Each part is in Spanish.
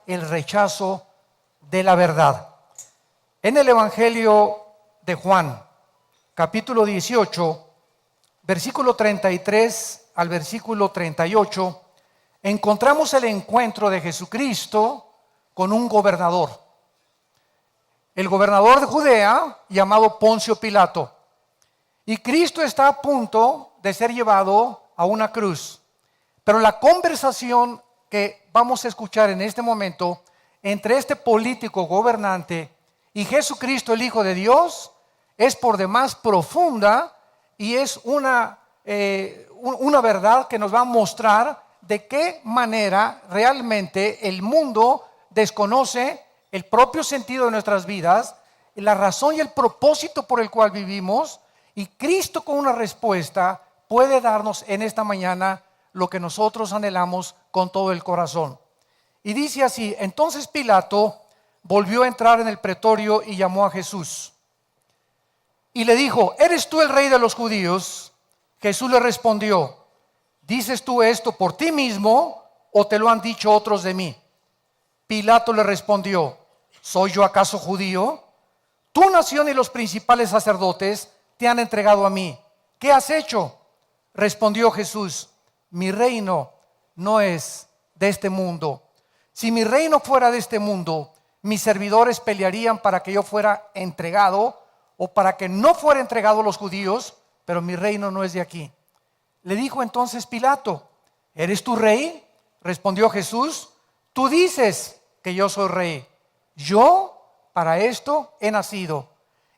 el rechazo de la verdad. En el Evangelio de Juan, capítulo 18, versículo 33 al versículo 38, encontramos el encuentro de Jesucristo con un gobernador. El gobernador de Judea, llamado Poncio Pilato. Y Cristo está a punto de ser llevado a una cruz. Pero la conversación que vamos a escuchar en este momento entre este político gobernante y Jesucristo, el Hijo de Dios, es por demás profunda y es una verdad que nos va a mostrar de qué manera realmente el mundo desconoce el propio sentido de nuestras vidas, la razón y el propósito por el cual vivimos, y Cristo con una respuesta puede darnos en esta mañana lo que nosotros anhelamos con todo el corazón. Y dice así: entonces Pilato volvió a entrar en el pretorio y llamó a Jesús. Y le dijo: ¿eres tú el rey de los judíos? Jesús le respondió: ¿dices tú esto por ti mismo o te lo han dicho otros de mí? Pilato le respondió: ¿soy yo acaso judío? Tu nación y los principales sacerdotes te han entregado a mí. ¿Qué has hecho? Respondió Jesús: mi reino no es de este mundo. Si mi reino fuera de este mundo, mis servidores pelearían para que yo fuera entregado o para que no fuera entregado a los judíos, pero mi reino no es de aquí. Le dijo entonces Pilato: ¿eres tú rey? Respondió Jesús: tú dices que yo soy rey. Yo para esto he nacido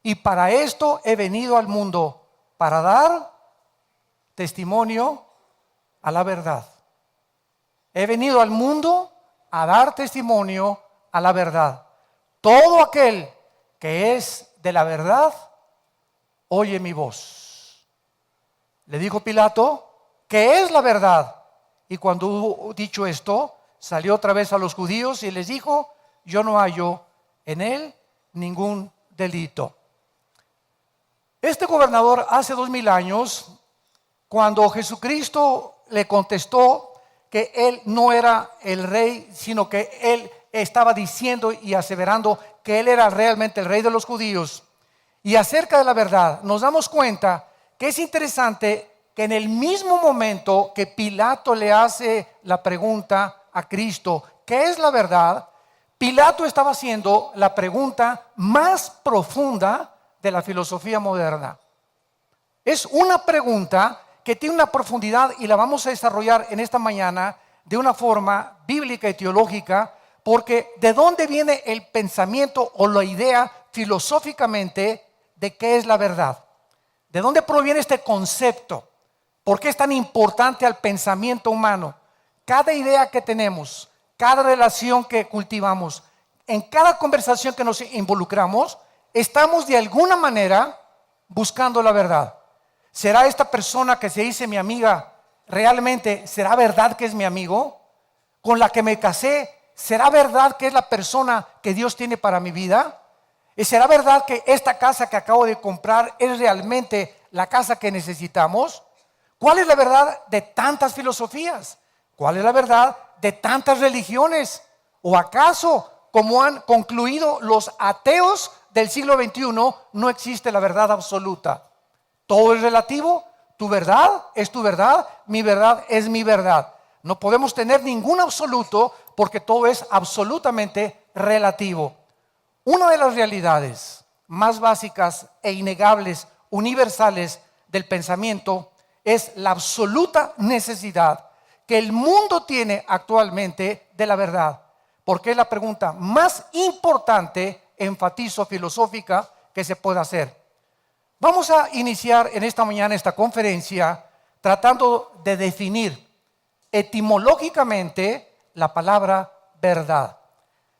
y para esto he venido al mundo, para dar testimonio a la verdad. He venido al mundo a dar testimonio a la verdad. Todo aquel que es de la verdad, oye mi voz. Le dijo Pilato: ¿qué es la verdad? Y cuando hubo dicho esto, salió otra vez a los judíos y les dijo: yo no hallo en él ningún delito. Este gobernador hace 2000 años, cuando Jesucristo le contestó que él no era el rey, sino que él estaba diciendo y aseverando que él era realmente el rey de los judíos, y acerca de la verdad, nos damos cuenta que es interesante que en el mismo momento que Pilato le hace la pregunta a Cristo: ¿qué es la verdad?, Pilato estaba haciendo la pregunta más profunda de la filosofía moderna. Es una pregunta que tiene una profundidad y la vamos a desarrollar en esta mañana de una forma bíblica y teológica, porque ¿de dónde viene el pensamiento o la idea filosóficamente de qué es la verdad? ¿De dónde proviene este concepto? ¿Por qué es tan importante al pensamiento humano? Cada idea que tenemos, cada relación que cultivamos, en cada conversación que nos involucramos, estamos de alguna manera buscando la verdad. ¿Será esta persona que se dice mi amiga realmente, será verdad que es mi amigo? ¿Con la que me casé, será verdad que es la persona que Dios tiene para mi vida? ¿Y será verdad que esta casa que acabo de comprar es realmente la casa que necesitamos? ¿Cuál es la verdad de tantas filosofías? ¿Cuál es la verdad de tantas religiones? ¿O acaso, como han concluido los ateos del siglo XXI, no existe la verdad absoluta? Todo es relativo. Tu verdad es tu verdad, mi verdad es mi verdad. No podemos tener ningún absoluto porque todo es absolutamente relativo. Una de las realidades más básicas e innegables, universales del pensamiento es la absoluta necesidad que el mundo tiene actualmente de la verdad, porque es la pregunta más importante, enfatizo, filosófica que se puede hacer. Vamos a iniciar en esta mañana esta conferencia tratando de definir etimológicamente la palabra verdad.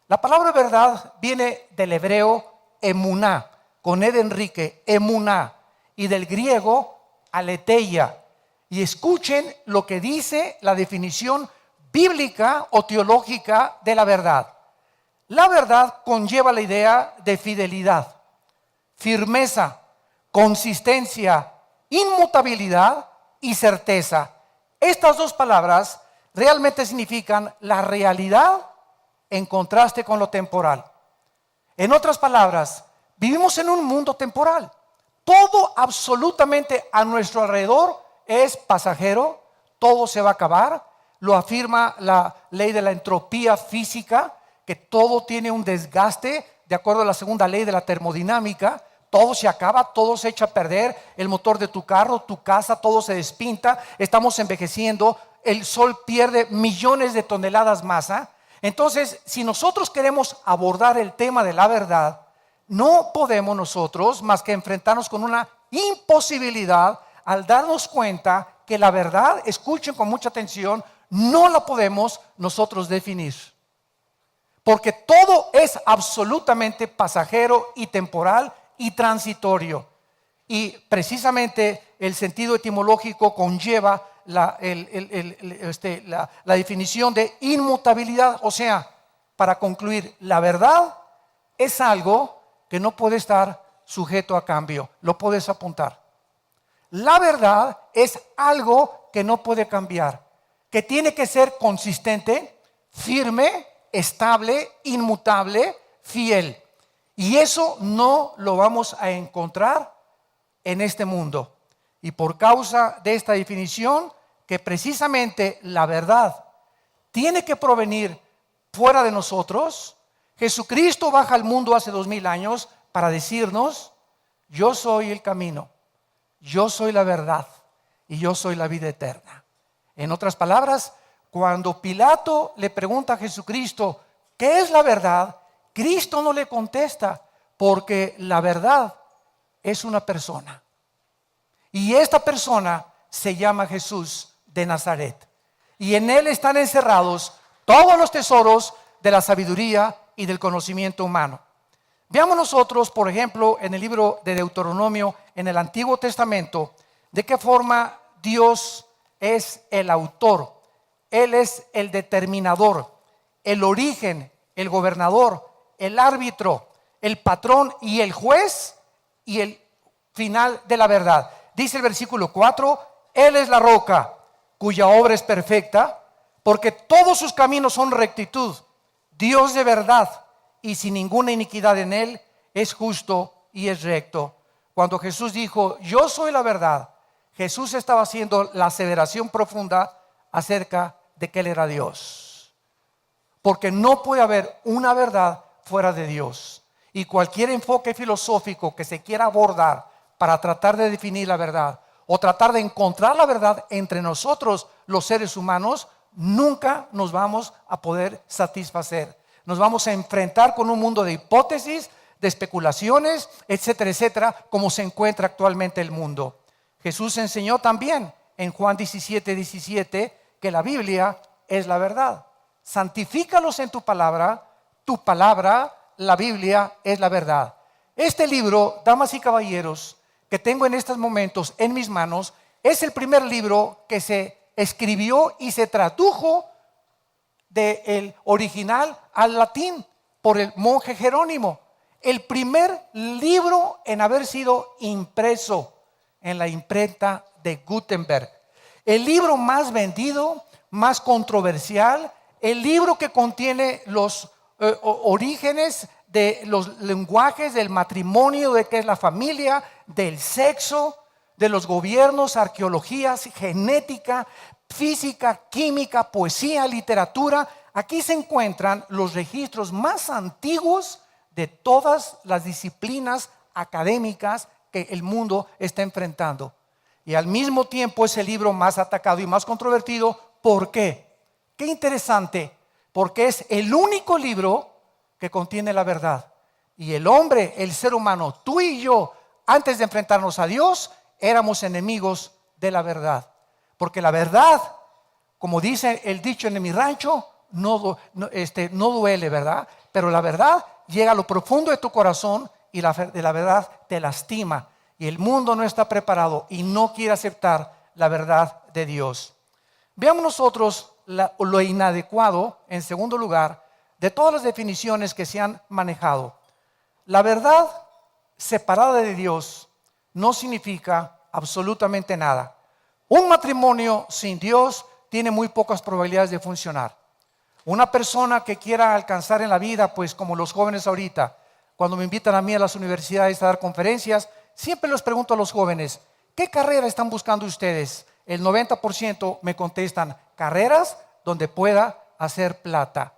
La palabra verdad viene del hebreo emuná, con E de Enrique, emuná, y del griego aletheia. Y escuchen lo que dice la definición bíblica o teológica de la verdad. La verdad conlleva la idea de fidelidad, firmeza, consistencia, inmutabilidad y certeza. Estas dos palabras realmente significan la realidad en contraste con lo temporal. En otras palabras, vivimos en un mundo temporal. Todo absolutamente a nuestro alrededor es pasajero, todo se va a acabar. Lo afirma la ley de la entropía física, que todo tiene un desgaste, de acuerdo a la segunda ley de la termodinámica. Todo se acaba, todo se echa a perder. El motor de tu carro, tu casa, todo se despinta. Estamos envejeciendo. El sol pierde millones de toneladas masa. Entonces, si nosotros queremos abordar el tema de la verdad, no podemos nosotros más que enfrentarnos con una imposibilidad al darnos cuenta que la verdad, escuchen con mucha atención, no la podemos nosotros definir. Porque todo es absolutamente pasajero y temporal y transitorio. Y precisamente el sentido etimológico conlleva la definición de inmutabilidad. O sea, para concluir, la verdad es algo que no puede estar sujeto a cambio. Lo puedes apuntar. La verdad es algo que no puede cambiar, que tiene que ser consistente, firme, estable, inmutable, fiel. Y eso no lo vamos a encontrar en este mundo. Y por causa de esta definición, que precisamente la verdad tiene que provenir fuera de nosotros, Jesucristo baja al mundo hace 2000 años para decirnos: yo soy el camino, yo soy la verdad y yo soy la vida eterna. En otras palabras, cuando Pilato le pregunta a Jesucristo ¿qué es la verdad?, Cristo no le contesta, porque la verdad es una persona. Y esta persona se llama Jesús de Nazaret. Y en él están encerrados todos los tesoros de la sabiduría y del conocimiento humano. Veamos nosotros, por ejemplo, en el libro de Deuteronomio, en el Antiguo Testamento, de qué forma Dios es el autor. Él es el determinador, el origen, el gobernador, el árbitro, el patrón y el juez y el final de la verdad. Dice el versículo 4, Él es la roca cuya obra es perfecta, porque todos sus caminos son rectitud. Dios de verdad y sin ninguna iniquidad en Él, es justo y es recto. Cuando Jesús dijo, yo soy la verdad, Jesús estaba haciendo la aseveración profunda acerca de que Él era Dios. Porque no puede haber una verdad fuera de Dios. Y cualquier enfoque filosófico que se quiera abordar para tratar de definir la verdad o tratar de encontrar la verdad entre nosotros los seres humanos, nunca nos vamos a poder satisfacer. Nos vamos a enfrentar con un mundo de hipótesis, de especulaciones, etcétera, etcétera, como se encuentra actualmente el mundo. Jesús enseñó también en Juan 17:17 que la Biblia es la verdad. Santifícalos en tu palabra, la Biblia es la verdad. Este libro, damas y caballeros, que tengo en estos momentos en mis manos, es el primer libro que se escribió y se tradujo del original al latín por el monje Jerónimo. El primer libro en haber sido impreso en la imprenta de Gutenberg. El libro más vendido, más controversial, el libro que contiene los orígenes de los lenguajes del matrimonio, de qué es la familia, del sexo, de los gobiernos, arqueologías, genética, física, química, poesía, literatura. Aquí se encuentran los registros más antiguos de todas las disciplinas académicas que el mundo está enfrentando. Y al mismo tiempo es el libro más atacado y más controvertido. ¿Por qué? Qué interesante, porque es el único libro que contiene la verdad. Y el hombre, el ser humano, tú y yo, antes de enfrentarnos a Dios, éramos enemigos de la verdad. Porque la verdad, como dice el dicho en mi rancho, no duele, ¿verdad? Pero la verdad llega a lo profundo de tu corazón y la verdad te lastima. Y el mundo no está preparado y no quiere aceptar la verdad de Dios. Veamos nosotros lo inadecuado, en segundo lugar, de todas las definiciones que se han manejado. La verdad separada de Dios no significa absolutamente nada. Un matrimonio sin Dios tiene muy pocas probabilidades de funcionar. Una persona que quiera alcanzar en la vida, pues como los jóvenes ahorita, cuando me invitan a mí a las universidades a dar conferencias, siempre les pregunto a los jóvenes, ¿qué carrera están buscando ustedes? El 90% me contestan, carreras donde pueda hacer plata,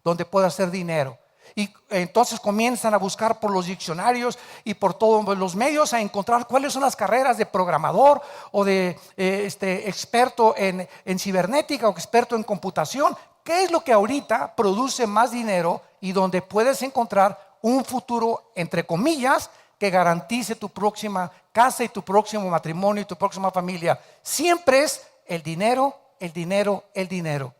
donde pueda hacer dinero. Y entonces comienzan a buscar por los diccionarios y por todos los medios a encontrar cuáles son las carreras de programador o de experto en cibernética o experto en computación. ¿Qué es lo que ahorita produce más dinero y donde puedes encontrar un futuro, entre comillas, que garantice tu próxima casa y tu próximo matrimonio y tu próxima familia? Siempre es el dinero, el dinero, el dinero.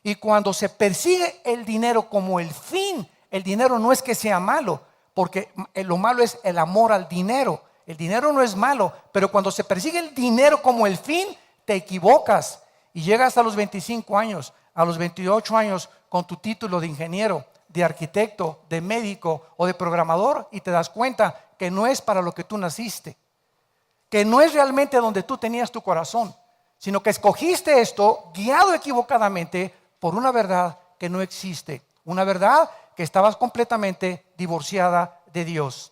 Y cuando se persigue el dinero como el fin, el dinero no es que sea malo, porque lo malo es el amor al dinero. El dinero no es malo, pero cuando se persigue el dinero como el fin, te equivocas y llegas a los 25 años, a los 28 años con tu título de ingeniero, de arquitecto, de médico o de programador y te das cuenta que no es para lo que tú naciste, que no es realmente donde tú tenías tu corazón, sino que escogiste esto guiado equivocadamente por una verdad que no existe, una verdad que estabas completamente divorciada de Dios.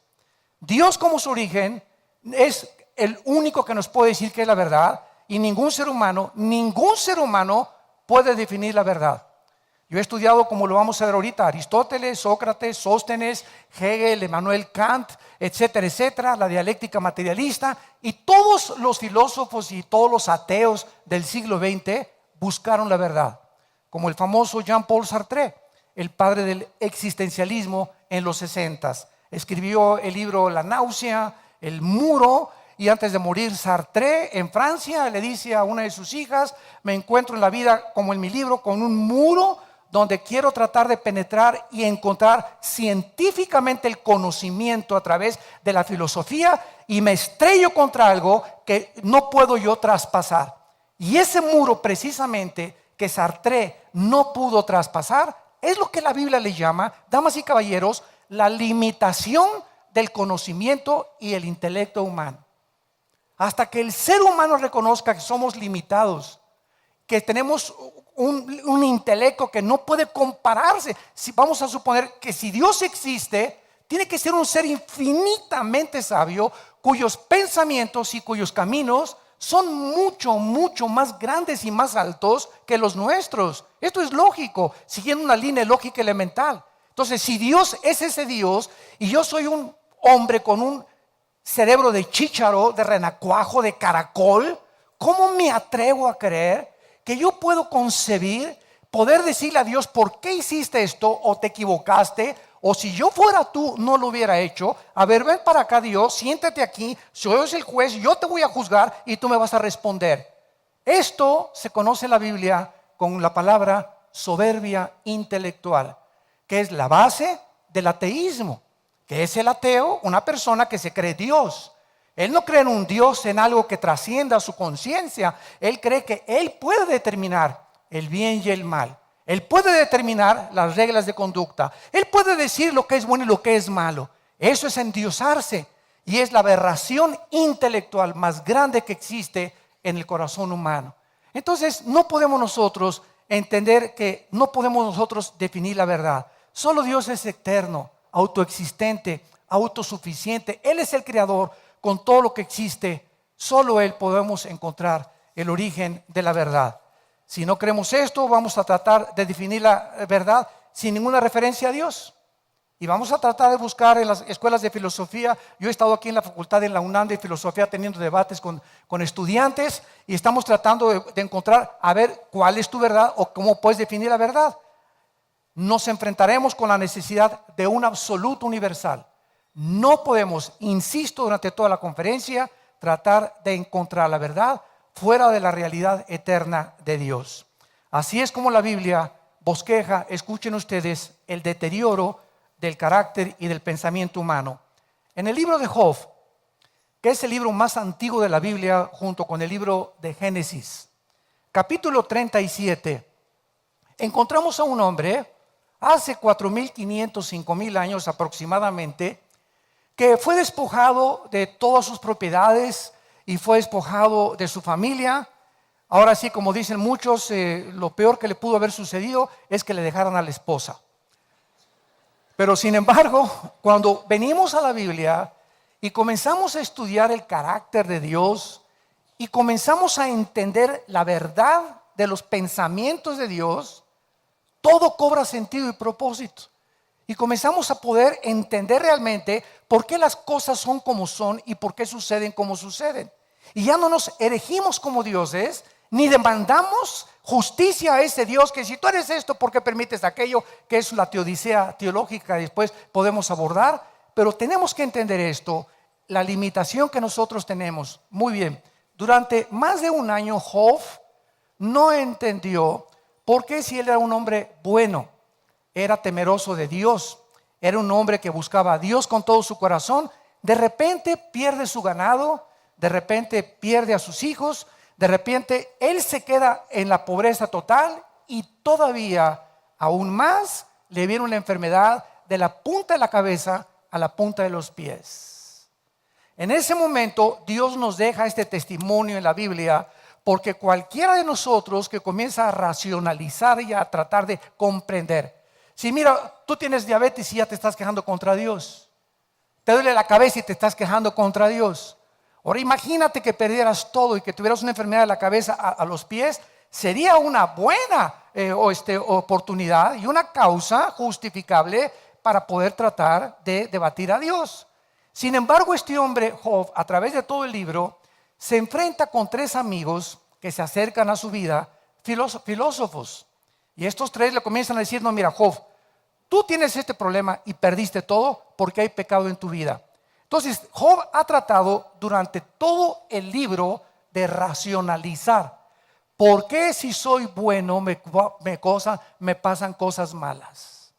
Dios como su origen es el único que nos puede decir que es la verdad y ningún ser humano puede definir la verdad. Yo he estudiado, como lo vamos a ver ahorita, Aristóteles, Sócrates, Sóstenes, Hegel, Emmanuel Kant, etcétera, etcétera, la dialéctica materialista, y todos los filósofos y todos los ateos del siglo XX buscaron la verdad, como el famoso Jean-Paul Sartre, el padre del existencialismo en los 60s. Escribió el libro La náusea, El muro, y antes de morir Sartre en Francia le dice a una de sus hijas, me encuentro en la vida como en mi libro con un muro donde quiero tratar de penetrar y encontrar científicamente el conocimiento a través de la filosofía y me estrello contra algo que no puedo yo traspasar. Y ese muro precisamente que Sartre no pudo traspasar es lo que la Biblia le llama, damas y caballeros, la limitación del conocimiento y el intelecto humano. Hasta que el ser humano reconozca que somos limitados, que tenemos un intelecto que no puede compararse. Si vamos a suponer que si Dios existe, tiene que ser un ser infinitamente sabio, cuyos pensamientos y cuyos caminos son mucho, mucho más grandes y más altos que los nuestros. Esto es lógico, siguiendo una línea lógica elemental. Entonces, si Dios es ese Dios y yo soy un hombre con un cerebro de chícharo, de renacuajo, de caracol, ¿cómo me atrevo a creer que yo puedo concebir, poder decirle a Dios por qué hiciste esto o te equivocaste? O si yo fuera tú, no lo hubiera hecho. A ver, ven para acá, Dios, siéntate aquí, soy el juez, yo te voy a juzgar y tú me vas a responder. Esto se conoce en la Biblia con la palabra soberbia intelectual, que es la base del ateísmo. Que es el ateo, una persona que se cree Dios. Él no cree en un Dios, en algo que trascienda su conciencia. Él cree que él puede determinar el bien y el mal. Él puede determinar las reglas de conducta. Él puede decir lo que es bueno y lo que es malo. Eso es endiosarse. Y es la aberración intelectual más grande que existe en el corazón humano. Entonces, no podemos nosotros entender que no podemos nosotros definir la verdad. Solo Dios es eterno, autoexistente, autosuficiente. Él es el creador. Con todo lo que existe, solo Él podemos encontrar el origen de la verdad. Si no creemos esto, vamos a tratar de definir la verdad sin ninguna referencia a Dios. Y vamos a tratar de buscar en las escuelas de filosofía. Yo he estado aquí en la facultad, en la UNAM de filosofía, teniendo debates con estudiantes y estamos tratando de encontrar, a ver, cuál es tu verdad o cómo puedes definir la verdad. Nos enfrentaremos con la necesidad de un absoluto universal. No podemos, insisto durante toda la conferencia, tratar de encontrar la verdad fuera de la realidad eterna de Dios. Así es como la Biblia bosqueja, escuchen ustedes, el deterioro del carácter y del pensamiento humano. En el libro de Job, que es el libro más antiguo de la Biblia junto con el libro de Génesis, capítulo 37, encontramos a un hombre hace 4.500, 5.000 años aproximadamente, que fue despojado de todas sus propiedades y fue despojado de su familia, Ahora sí, como dicen muchos, lo peor que le pudo haber sucedido es que le dejaran a la esposa. Pero sin embargo, cuando venimos a la Biblia y comenzamos a estudiar el carácter de Dios y comenzamos a entender la verdad de los pensamientos de Dios, todo cobra sentido y propósito. Y comenzamos a poder entender realmente por qué las cosas son como son y por qué suceden como suceden. Y ya no nos erigimos como dioses, ni demandamos justicia a ese Dios que si tú eres esto, ¿por qué permites aquello? Que es la teodicea teológica, después podemos abordar. Pero tenemos que entender esto, la limitación que nosotros tenemos. Muy bien, durante más de un año Job no entendió por qué, si él era un hombre bueno, era temeroso de Dios, era un hombre que buscaba a Dios con todo su corazón, de repente pierde su ganado, de repente pierde a sus hijos, de repente él se queda en la pobreza total y todavía aún más le viene una enfermedad de la punta de la cabeza a la punta de los pies. En ese momento Dios nos deja este testimonio en la Biblia, porque cualquiera de nosotros que comienza a racionalizar y a tratar de comprender, si mira, tú tienes diabetes y ya te estás quejando contra Dios, te duele la cabeza y te estás quejando contra Dios. Ahora imagínate que perdieras todo y que tuvieras una enfermedad de la cabeza a los pies. Sería una buena oportunidad y una causa justificable para poder tratar de debatir a Dios. Sin embargo, este hombre Job, a través de todo el libro, se enfrenta con tres amigos que se acercan a su vida, filósofos. Y estos tres le comienzan a decir: no, mira, Job, tú tienes este problema y perdiste todo porque hay pecado en tu vida. Entonces, Job ha tratado durante todo el libro de racionalizar. ¿Por qué si soy bueno me pasan cosas malas?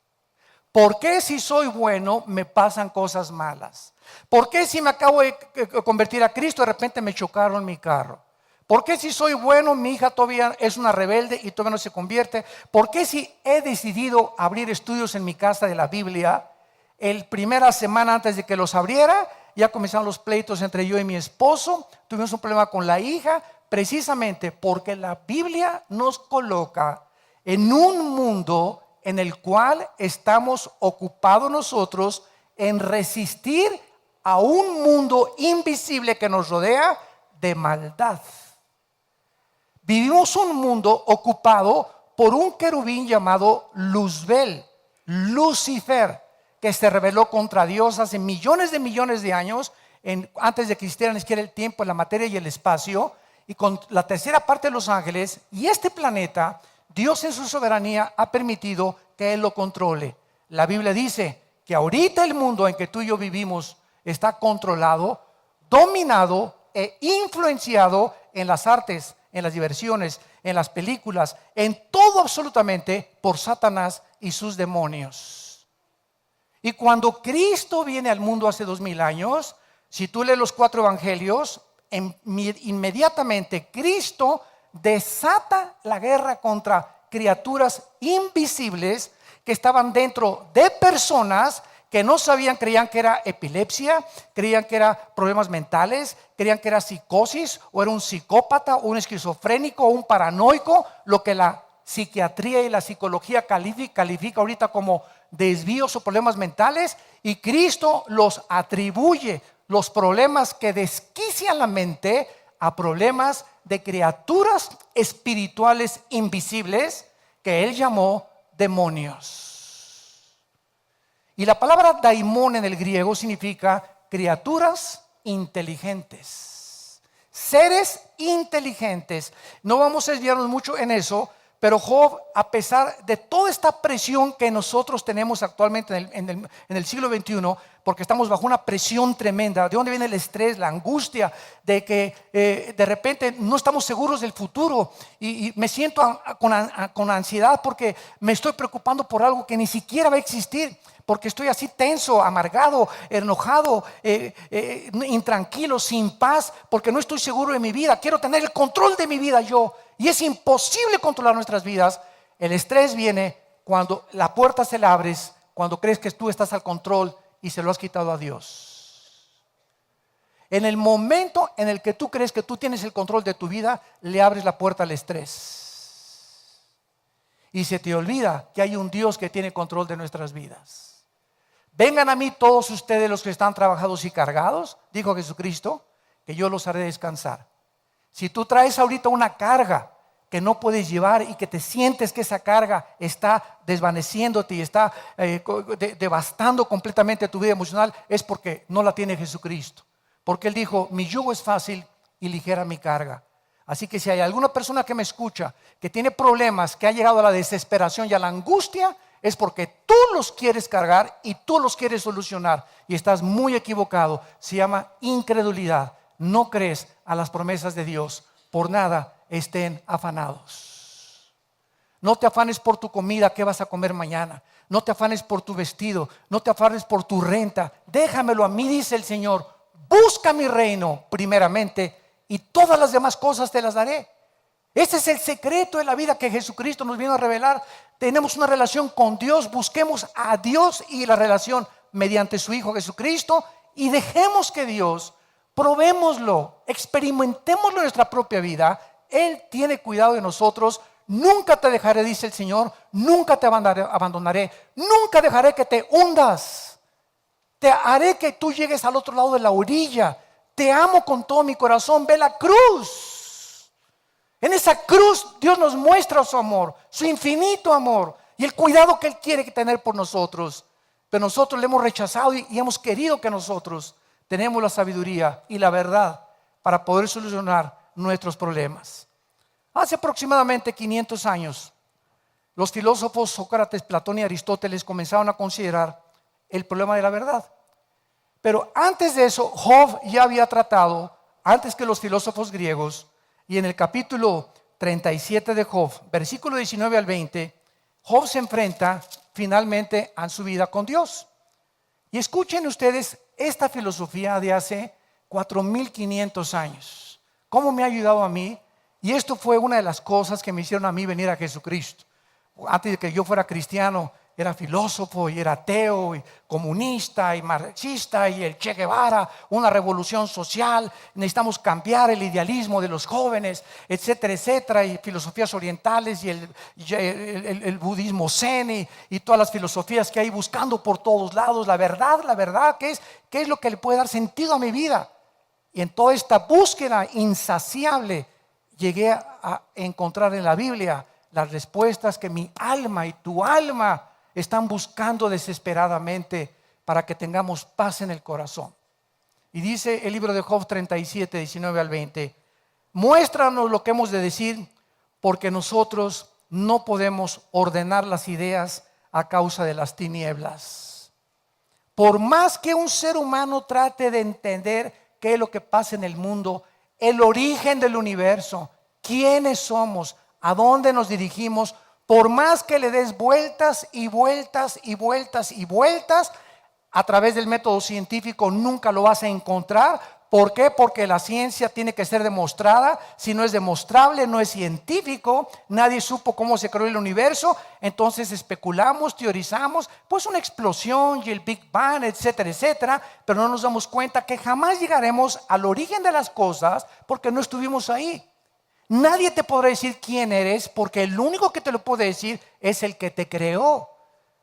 ¿Por qué si soy bueno me pasan cosas malas? ¿Por qué si me acabo de convertir a Cristo de repente me chocaron mi carro? ¿Por qué si soy bueno mi hija todavía es una rebelde y todavía no se convierte? ¿Por qué si he decidido abrir estudios en mi casa de la Biblia, el primera semana antes de que los abriera ya comenzaron los pleitos entre yo y mi esposo? Tuvimos un problema con la hija, precisamente porque la Biblia nos coloca en un mundo en el cual estamos ocupados nosotros en resistir a un mundo invisible que nos rodea de maldad. Vivimos un mundo ocupado por un querubín llamado Luzbel, Lucifer, que se rebeló contra Dios hace millones de años, antes de que existiera ni siquiera el tiempo, la materia y el espacio, y con la tercera parte de los ángeles. Y este planeta, Dios en su soberanía ha permitido que Él lo controle. La Biblia dice que ahorita el mundo en que tú y yo vivimos está controlado, dominado e influenciado en las artes, en las diversiones, en las películas, en todo absolutamente por Satanás y sus demonios. Y cuando Cristo viene al mundo hace 2000 años, si tú lees los 4 evangelios, inmediatamente Cristo desata la guerra contra criaturas invisibles que estaban dentro de personas que no sabían, creían que era epilepsia, creían que era problemas mentales, creían que era psicosis, o era un psicópata, o un esquizofrénico, o un paranoico, lo que la psiquiatría y la psicología califica ahorita como desvíos o problemas mentales. Y Cristo los atribuye, los problemas que desquician la mente, a problemas de criaturas espirituales invisibles que Él llamó demonios. Y la palabra daimón en el griego significa criaturas inteligentes, seres inteligentes. No vamos a desviarnos mucho en eso, pero Job, a pesar de toda esta presión que nosotros tenemos actualmente en el siglo XXI, porque estamos bajo una presión tremenda, ¿de dónde viene el estrés, la angustia? De que de repente no estamos seguros del futuro y me siento con ansiedad porque me estoy preocupando por algo que ni siquiera va a existir, porque estoy así tenso, amargado, enojado, intranquilo, sin paz, porque no estoy seguro de mi vida. Quiero tener el control de mi vida yo, y es imposible controlar nuestras vidas. El estrés viene cuando la puerta se la abres, cuando crees que tú estás al control y se lo has quitado a Dios. En el momento en el que tú crees que tú tienes el control de tu vida, le abres la puerta al estrés. Y se te olvida que hay un Dios que tiene control de nuestras vidas. Vengan a mí todos ustedes los que están trabajados y cargados, dijo Jesucristo, que yo los haré descansar. Si tú traes ahorita una carga que no puedes llevar y que te sientes que esa carga está desvaneciéndote y está devastando completamente tu vida emocional, es porque no la tiene Jesucristo. Porque Él dijo, mi yugo es fácil y ligera mi carga. Así que si hay alguna persona que me escucha que tiene problemas, que ha llegado a la desesperación y a la angustia, es porque tú los quieres cargar y tú los quieres solucionar. Y estás muy equivocado. Se llama incredulidad. No crees a las promesas de Dios. Por nada estén afanados. No te afanes por tu comida, ¿qué vas a comer mañana? No te afanes por tu vestido, no te afanes por tu renta. Déjamelo a mí, dice el Señor. Busca mi reino primeramente y todas las demás cosas te las daré. Ese es el secreto de la vida que Jesucristo nos vino a revelar. Tenemos una relación con Dios, busquemos a Dios y la relación mediante su Hijo Jesucristo y dejemos que Dios, probémoslo, experimentémoslo en nuestra propia vida. Él tiene cuidado de nosotros. Nunca te dejaré, dice el Señor. Nunca te abandonaré. Nunca dejaré que te hundas. Te haré que tú llegues al otro lado de la orilla. Te amo con todo mi corazón. Ve la cruz. En esa cruz Dios nos muestra su amor, su infinito amor y el cuidado que Él quiere tener por nosotros. Pero nosotros le hemos rechazado y hemos querido que nosotros tenemos la sabiduría y la verdad para poder solucionar nuestros problemas. Hace aproximadamente 500 años, los filósofos Sócrates, Platón y Aristóteles comenzaron a considerar el problema de la verdad. Pero antes de eso, Job ya había tratado, antes que los filósofos griegos, y en el capítulo 37 de Job, versículo 19 al 20, Job se enfrenta finalmente a su vida con Dios. Y escuchen ustedes esta filosofía de hace 4500 años. ¿Cómo me ha ayudado a mí? Y esto fue una de las cosas que me hicieron a mí venir a Jesucristo. Antes de que yo fuera cristiano, era filósofo y era ateo y comunista y marxista y el Che Guevara, una revolución social. Necesitamos cambiar el idealismo de los jóvenes, etcétera, etcétera, y filosofías orientales y el budismo zen y todas las filosofías que hay buscando por todos lados. La verdad, ¿qué es lo que le puede dar sentido a mi vida? Y en toda esta búsqueda insaciable llegué a encontrar en la Biblia las respuestas que mi alma y tu alma están buscando desesperadamente para que tengamos paz en el corazón. Y dice el libro de Job 37, 19 al 20, muéstranos lo que hemos de decir, porque nosotros no podemos ordenar las ideas a causa de las tinieblas. Por más que un ser humano trate de entender qué es lo que pasa en el mundo, el origen del universo, quiénes somos, a dónde nos dirigimos, por más que le des vueltas y vueltas y vueltas y vueltas, a través del método científico nunca lo vas a encontrar. ¿Por qué? Porque la ciencia tiene que ser demostrada. Si no es demostrable, no es científico. Nadie supo cómo se creó el universo. Entonces especulamos, teorizamos, pues una explosión y el Big Bang, etcétera, etcétera. Pero no nos damos cuenta que jamás llegaremos al origen de las cosas porque no estuvimos ahí. Nadie te podrá decir quién eres porque el único que te lo puede decir es el que te creó.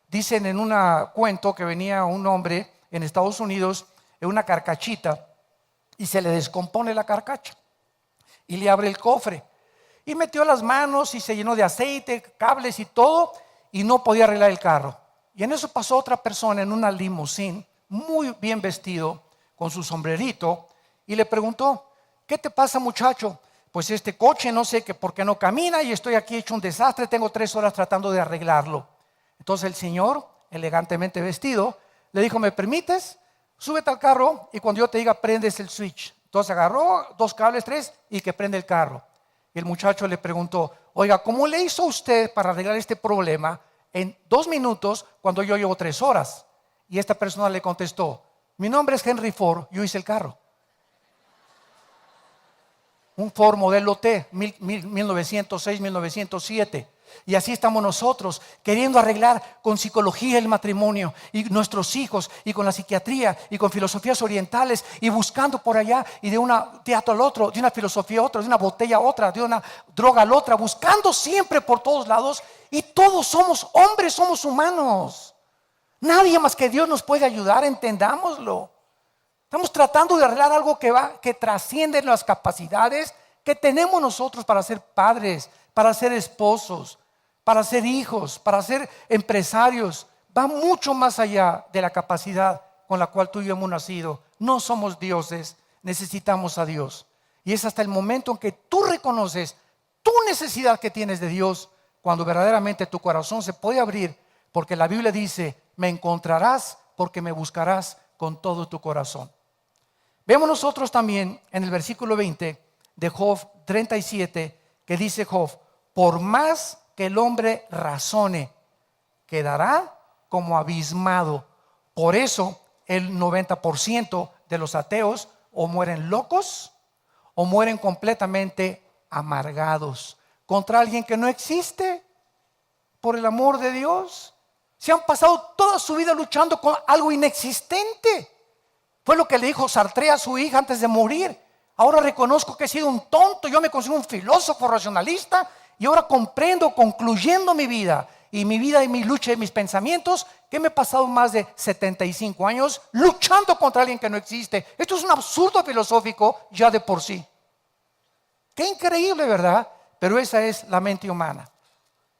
Dicen en un cuento que venía un hombre en Estados Unidos en una carcachita y se le descompone la carcacha y le abre el cofre y metió las manos y se llenó de aceite, cables y todo y no podía arreglar el carro. Y en eso pasó otra persona en una limusín muy bien vestido con su sombrerito y le preguntó, ¿qué te pasa, muchacho? Pues este coche no sé que por qué no camina y estoy aquí hecho un desastre, tengo 3 horas tratando de arreglarlo. Entonces el señor, elegantemente vestido, le dijo, ¿me permites? Súbete al carro y cuando yo te diga prendes el switch. Entonces agarró 2 cables, 3 y que prende el carro. Y el muchacho le preguntó, oiga, ¿cómo le hizo usted para arreglar este problema en 2 minutos cuando yo llevo 3 horas? Y esta persona le contestó, mi nombre es Henry Ford, yo hice el carro. Un Ford modelo T, 1906, 1907. Y así estamos nosotros, queriendo arreglar con psicología el matrimonio y nuestros hijos, y con la psiquiatría y con filosofías orientales, y buscando por allá y de un teatro al otro, de una filosofía a otra, de una botella a otra, de una droga a la otra, buscando siempre por todos lados. Y todos somos hombres, somos humanos. Nadie más que Dios nos puede ayudar, entendámoslo. Estamos tratando de arreglar algo que trasciende las capacidades que tenemos nosotros para ser padres, para ser esposos, para ser hijos, para ser empresarios. Va mucho más allá de la capacidad con la cual tú y yo hemos nacido. No somos dioses, necesitamos a Dios. Y es hasta el momento en que tú reconoces tu necesidad que tienes de Dios, cuando verdaderamente tu corazón se puede abrir, porque la Biblia dice: me encontrarás porque me buscarás con todo tu corazón. Vemos nosotros también en el versículo 20 de Job 37, que dice Job: por más que el hombre razone, quedará como abismado. Por eso el 90% de los ateos o mueren locos o mueren completamente amargados contra alguien que no existe. Por el amor de Dios, se han pasado toda su vida luchando con algo inexistente. Fue lo que le dijo Sartre a su hija antes de morir: ahora reconozco que he sido un tonto, yo me considero un filósofo racionalista, y ahora comprendo, concluyendo mi vida y mi lucha y mis pensamientos, que me he pasado más de 75 años luchando contra alguien que no existe. Esto es un absurdo filosófico ya de por sí. Qué increíble, ¿verdad? Pero esa es la mente humana.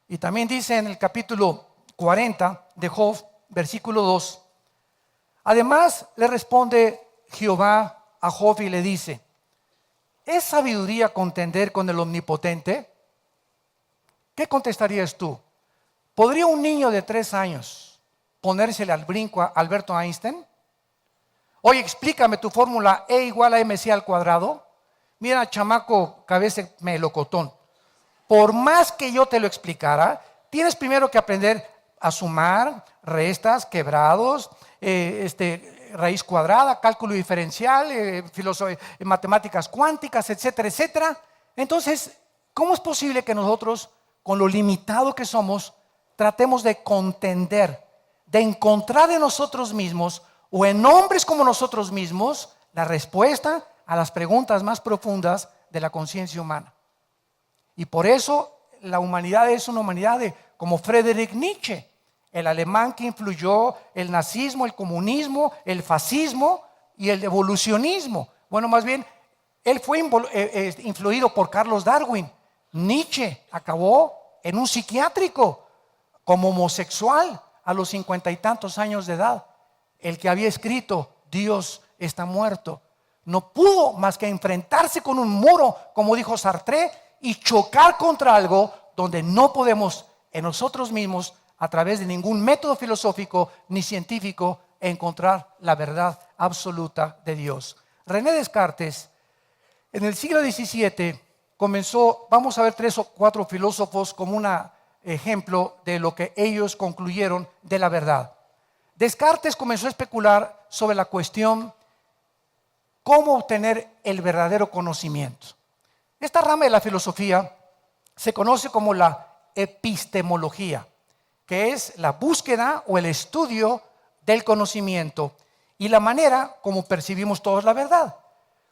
Y también dice en el capítulo 40 de Job, versículo 2: además le responde Jehová a Job y le dice: ¿es sabiduría contender con el omnipotente? ¿Qué contestarías tú? ¿Podría un niño de 3 años ponérsele al brinco a Alberto Einstein? Oye, explícame tu fórmula E igual a MC al cuadrado. Mira, chamaco, cabeza melocotón, por más que yo te lo explicara, tienes primero que aprender a sumar, restas, quebrados, raíz cuadrada, cálculo diferencial, matemáticas cuánticas, etcétera, etcétera. Entonces, ¿cómo es posible que nosotros, con lo limitado que somos, tratemos de contender, de encontrar en nosotros mismos o en hombres como nosotros mismos la respuesta a las preguntas más profundas de la conciencia humana? Y por eso la humanidad es una humanidad como Friedrich Nietzsche, el alemán que influyó el nazismo, el comunismo, el fascismo y el evolucionismo. Bueno, más bien, él fue influido por Carlos Darwin. Nietzsche acabó en un psiquiátrico como homosexual a los 50 y tantos años de edad. El que había escrito Dios está muerto no pudo más que enfrentarse con un muro, como dijo Sartre, y chocar contra algo donde no podemos en nosotros mismos, a través de ningún método filosófico ni científico, encontrar la verdad absoluta de Dios. René Descartes, en el siglo XVII, comenzó, vamos a ver 3 o 4 filósofos como un ejemplo de lo que ellos concluyeron de la verdad. Descartes comenzó a especular sobre la cuestión cómo obtener el verdadero conocimiento. Esta rama de la filosofía se conoce como la epistemología, que es la búsqueda o el estudio del conocimiento y la manera como percibimos todos la verdad.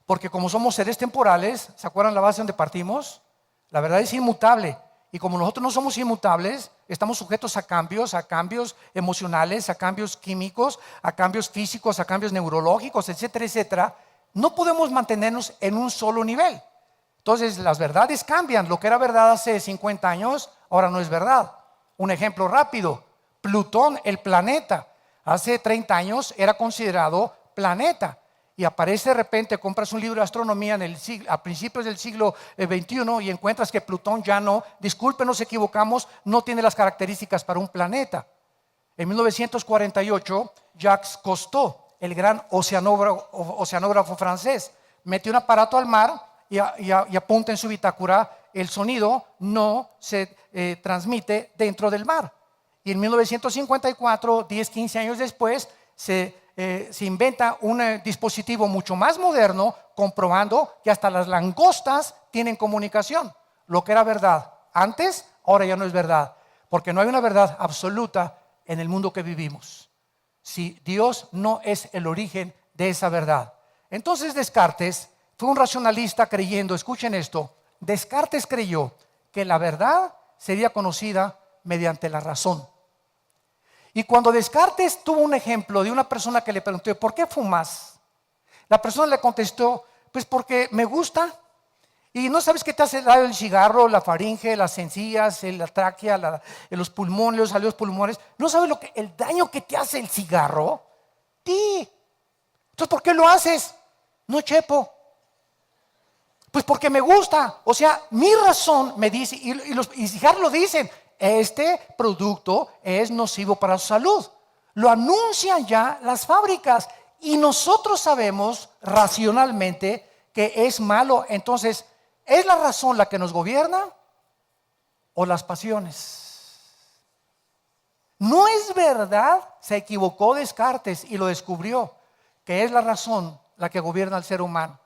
Porque como somos seres temporales, ¿se acuerdan la base donde partimos? La verdad es inmutable. Y como nosotros no somos inmutables, estamos sujetos a cambios emocionales, a cambios químicos, a cambios físicos, a cambios neurológicos, etcétera, etcétera. No podemos mantenernos en un solo nivel. Entonces las verdades cambian. Lo que era verdad hace 50 años, ahora no es verdad. Un ejemplo rápido: Plutón, el planeta, hace 30 años era considerado planeta. Y aparece de repente, compras un libro de astronomía a principios del siglo XXI y encuentras que Plutón ya no, disculpen, nos equivocamos, no tiene las características para un planeta. En 1948, Jacques Cousteau, el gran oceanógrafo francés, metió un aparato al mar y apunta en su bitácora: el sonido no se transmite dentro del mar. Y en 1954, 10, 15 años después, se inventa un dispositivo mucho más moderno, comprobando que hasta las langostas tienen comunicación. Lo que era verdad antes, ahora ya no es verdad, porque no hay una verdad absoluta en el mundo que vivimos. Si Dios no es el origen de esa verdad. Entonces Descartes fue un racionalista creyendo, escuchen esto, Descartes creyó que la verdad sería conocida mediante la razón. Y cuando Descartes tuvo un ejemplo de una persona que le preguntó, ¿por qué fumas? La persona le contestó, pues porque me gusta. Y no sabes qué te hace daño el cigarro, la faringe, las encías, la tráquea, los pulmones, los salidos pulmones. ¿No sabes el daño que te hace el cigarro? Sí. Entonces, ¿por qué lo haces? No, chepo. Pues porque me gusta. O sea, mi razón me dice, y los cigarros lo dicen, este producto es nocivo para su salud. Lo anuncian ya las fábricas y nosotros sabemos racionalmente que es malo. Entonces, ¿es la razón la que nos gobierna o las pasiones? No es verdad, se equivocó Descartes y lo descubrió, que es la razón la que gobierna al ser humano.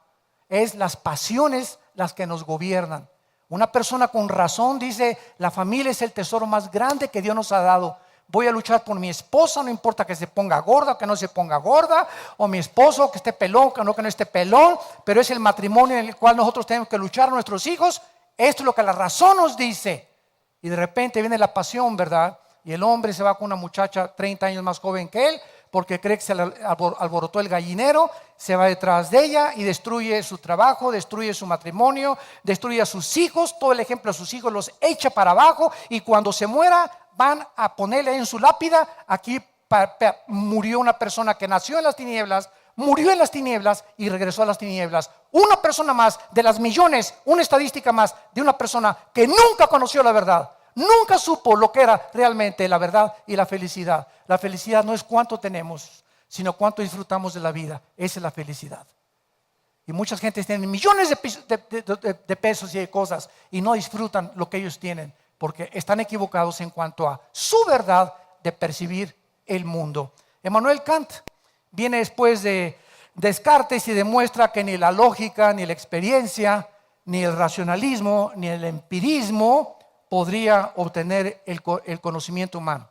Es las pasiones las que nos gobiernan. Una persona con razón dice, la familia es el tesoro más grande que Dios nos ha dado. Voy a luchar por mi esposa, no importa que se ponga gorda o que no se ponga gorda, o mi esposo que esté pelón, que no esté pelón, pero es el matrimonio en el cual nosotros tenemos que luchar a nuestros hijos. Esto es lo que la razón nos dice. Y de repente viene la pasión, ¿verdad? Y el hombre se va con una muchacha 30 años más joven que él, porque cree que se le alborotó el gallinero, se va detrás de ella y destruye su trabajo, destruye su matrimonio, destruye a sus hijos, todo el ejemplo de sus hijos los echa para abajo, y cuando se muera van a ponerle en su lápida, aquí murió una persona que nació en las tinieblas, murió en las tinieblas y regresó a las tinieblas. Una persona más de las millones, una estadística más de una persona que nunca conoció la verdad. Nunca supo lo que era realmente la verdad y la felicidad. La felicidad no es cuánto tenemos, sino cuánto disfrutamos de la vida. Esa es la felicidad. Y mucha gente tiene millones de pesos y de cosas y no disfrutan lo que ellos tienen, porque están equivocados en cuanto a su verdad de percibir el mundo. Immanuel Kant viene después de Descartes y demuestra que ni la lógica, ni la experiencia, ni el racionalismo, ni el empirismo podría obtener el conocimiento humano.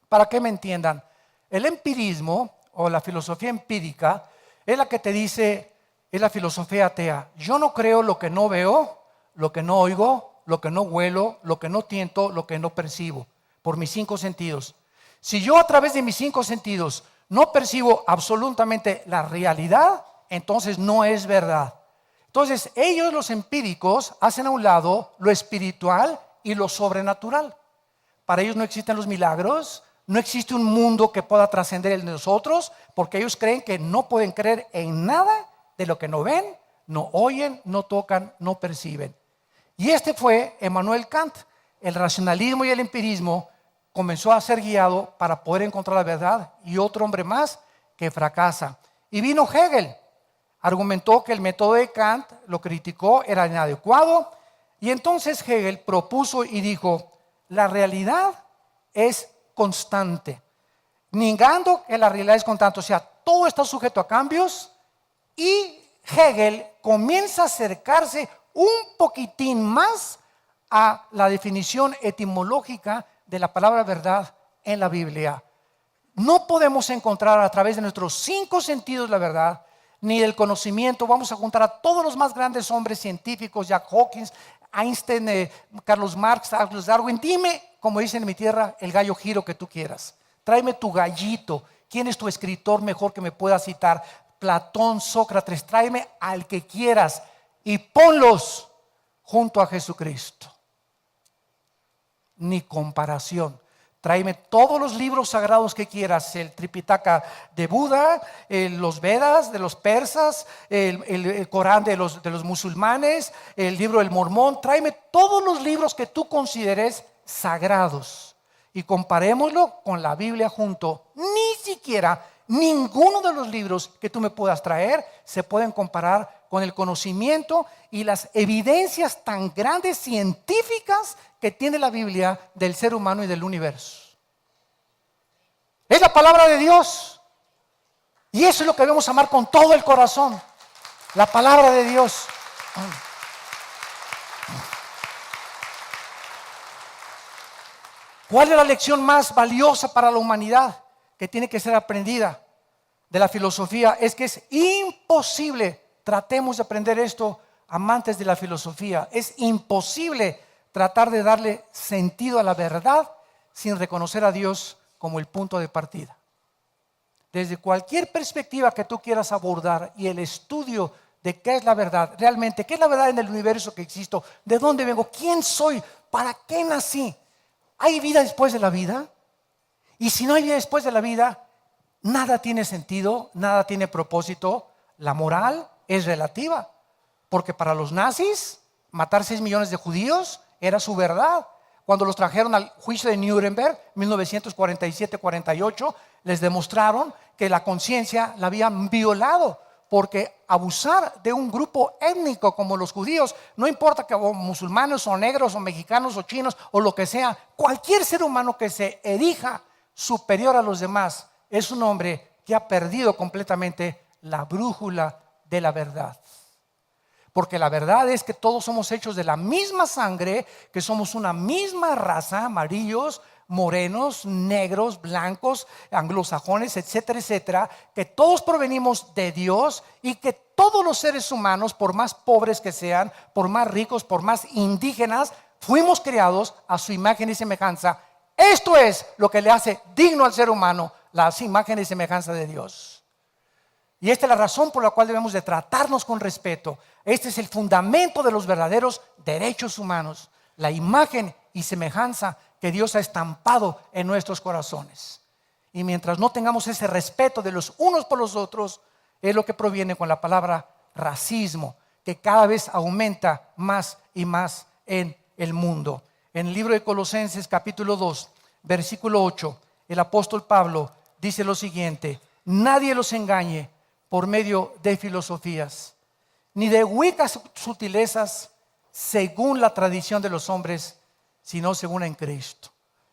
Para que me entiendan, el empirismo o la filosofía empírica es la que te dice, es la filosofía atea. Yo no creo lo que no veo, lo que no oigo, lo que no huelo, lo que no tiento, lo que no percibo, por mis 5 sentidos. Si yo a través de mis 5 sentidos no percibo absolutamente la realidad, entonces no es verdad. Entonces ellos, los empíricos, hacen a un lado lo espiritual y lo sobrenatural. Para ellos no existen los milagros, no existe un mundo que pueda trascender el de nosotros, porque ellos creen que no pueden creer en nada de lo que no ven, no oyen, no tocan, no perciben. Y este fue Immanuel Kant. El racionalismo y el empirismo comenzó a ser guiado para poder encontrar la verdad, y otro hombre más que fracasa. Y vino Hegel, argumentó que el método de Kant, lo criticó, era inadecuado. Y entonces Hegel propuso y dijo, la realidad es constante, negando que la realidad es constante, o sea, todo está sujeto a cambios. Y Hegel comienza a acercarse un poquitín más a la definición etimológica de la palabra verdad en la Biblia. No podemos encontrar a través de nuestros 5 sentidos la verdad, ni del conocimiento. Vamos a juntar a todos los más grandes hombres científicos, Jack Hawkins, Einstein, Carlos Marx, Charles Darwin. Dime, como dicen en mi tierra, el gallo giro que tú quieras. Tráeme tu gallito. ¿Quién es tu escritor mejor que me pueda citar? Platón, Sócrates. Tráeme al que quieras y ponlos junto a Jesucristo. Ni comparación. Tráeme todos los libros sagrados que quieras, el Tripitaka de Buda, los Vedas de los persas, el Corán de los musulmanes, el libro del Mormón. Tráeme todos los libros que tú consideres sagrados y comparémoslo con la Biblia junto. Ni siquiera ninguno de los libros que tú me puedas traer se pueden comparar con el conocimiento y las evidencias tan grandes científicas que tiene la Biblia del ser humano y del universo. Es la palabra de Dios. Y eso es lo que debemos amar con todo el corazón. La palabra de Dios. ¿Cuál es la lección más valiosa para la humanidad que tiene que ser aprendida de la filosofía? Es que es imposible, tratemos de aprender esto, amantes de la filosofía, es imposible tratar de darle sentido a la verdad sin reconocer a Dios como el punto de partida. Desde cualquier perspectiva que tú quieras abordar y el estudio de qué es la verdad, realmente, qué es la verdad en el universo que existo, de dónde vengo, quién soy, para qué nací. ¿Hay vida después de la vida? Y si no hay vida después de la vida, nada tiene sentido, nada tiene propósito. La moral es relativa, porque para los nazis matar 6 millones de judíos era su verdad. Cuando los trajeron al juicio de Nuremberg, 1947-48, les demostraron que la conciencia la habían violado, porque abusar de un grupo étnico como los judíos, no importa que o musulmanes o negros o mexicanos o chinos o lo que sea, cualquier ser humano que se erija superior a los demás es un hombre que ha perdido completamente la brújula de la verdad. Porque la verdad es que todos somos hechos de la misma sangre, que somos una misma raza, amarillos, morenos, negros, blancos, anglosajones, etcétera, etcétera, que todos provenimos de Dios y que todos los seres humanos, por más pobres que sean, por más ricos, por más indígenas, fuimos creados a su imagen y semejanza. Esto es lo que le hace digno al ser humano, la imagen y semejanza de Dios. Y esta es la razón por la cual debemos de tratarnos con respeto. Este es el fundamento de los verdaderos derechos humanos, la imagen y semejanza que Dios ha estampado en nuestros corazones. Y mientras no tengamos ese respeto de los unos por los otros, es lo que proviene con la palabra racismo, que cada vez aumenta más y más en el mundo. En el libro de Colosenses capítulo 2, versículo 8, el apóstol Pablo dice lo siguiente: nadie los engañe por medio de filosofías, ni de huecas sutilezas según la tradición de los hombres, sino según en Cristo.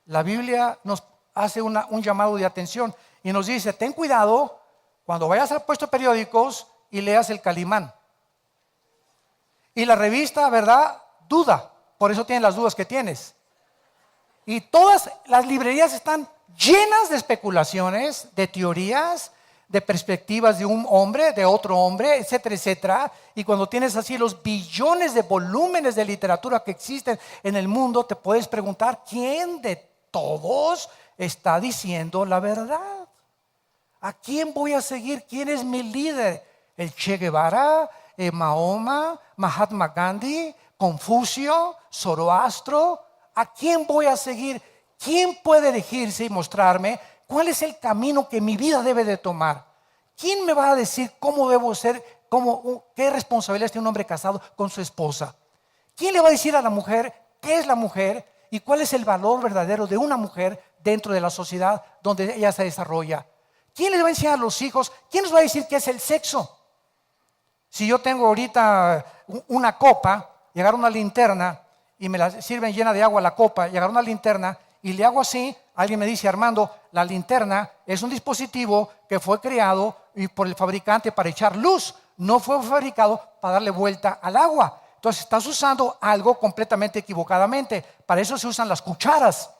La Biblia nos hace un llamado de atención y nos dice: ten cuidado cuando vayas al puesto de periódicos y leas el Calimán. Y la revista, ¿verdad? Duda, por eso tienes las dudas que tienes. Y todas las librerías están llenas de especulaciones, de teorías, de perspectivas de un hombre, de otro hombre, etcétera, etcétera. Y cuando tienes así los billones de volúmenes de literatura que existen en el mundo, te puedes preguntar: ¿quién de todos está diciendo la verdad? ¿A quién voy a seguir? ¿Quién es mi líder? ¿El Che Guevara? ¿Mahoma? ¿Mahatma Gandhi? ¿Confucio? ¿Zoroastro? ¿A quién voy a seguir? ¿Quién puede elegirse y mostrarme cuál es el camino que mi vida debe de tomar? ¿Quién me va a decir cómo debo ser, qué responsabilidad tiene un hombre casado con su esposa? ¿Quién le va a decir a la mujer qué es la mujer y cuál es el valor verdadero de una mujer dentro de la sociedad donde ella se desarrolla? ¿Quién les va a enseñar a los hijos? ¿Quién nos va a decir qué es el sexo? Si yo tengo ahorita una copa y agarro una linterna y me la sirven llena de agua la copa y agarro una linterna y le hago así, alguien me dice: Armando, la linterna es un dispositivo que fue creado por el fabricante para echar luz, no fue fabricado para darle vuelta al agua. Entonces estás usando algo completamente equivocadamente. Para eso se usan las cucharas.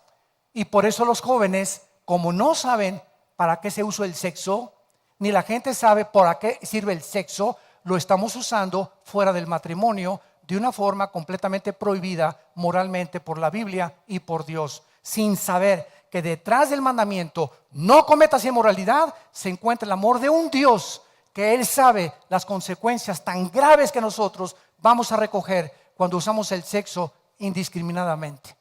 Y por eso los jóvenes, como no saben para qué se usa el sexo, ni la gente sabe para qué sirve el sexo, lo estamos usando fuera del matrimonio de una forma completamente prohibida moralmente por la Biblia y por Dios, sin saber que detrás del mandamiento no cometas inmoralidad se encuentra el amor de un Dios, que Él sabe las consecuencias tan graves que nosotros vamos a recoger cuando usamos el sexo indiscriminadamente.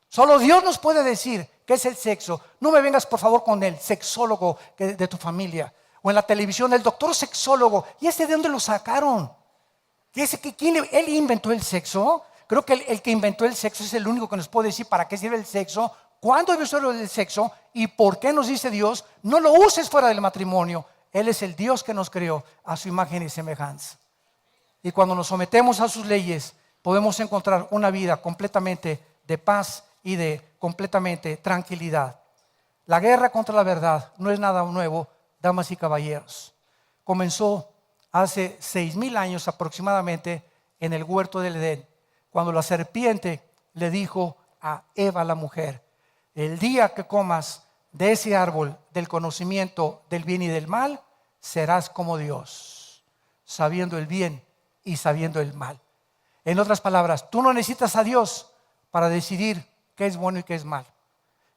Solo Dios nos puede decir qué es el sexo. No me vengas por favor con el sexólogo de tu familia, o en la televisión el doctor sexólogo. ¿Y ese de dónde lo sacaron? ¿Él inventó el sexo? Creo que el que inventó el sexo es el único que nos puede decir para qué sirve el sexo, cuándo debe ser el sexo y por qué nos dice Dios: no lo uses fuera del matrimonio. Él es el Dios que nos creó a su imagen y semejanza. Y cuando nos sometemos a sus leyes, podemos encontrar una vida completamente de paz y de completamente tranquilidad. La guerra contra la verdad no es nada nuevo, damas y caballeros. Comenzó hace 6,000 años aproximadamente en el huerto del Edén, cuando la serpiente le dijo a Eva, la mujer: el día que comas de ese árbol del conocimiento del bien y del mal, serás como Dios, sabiendo el bien y sabiendo el mal. En otras palabras, tú no necesitas a Dios para decidir qué es bueno y qué es mal.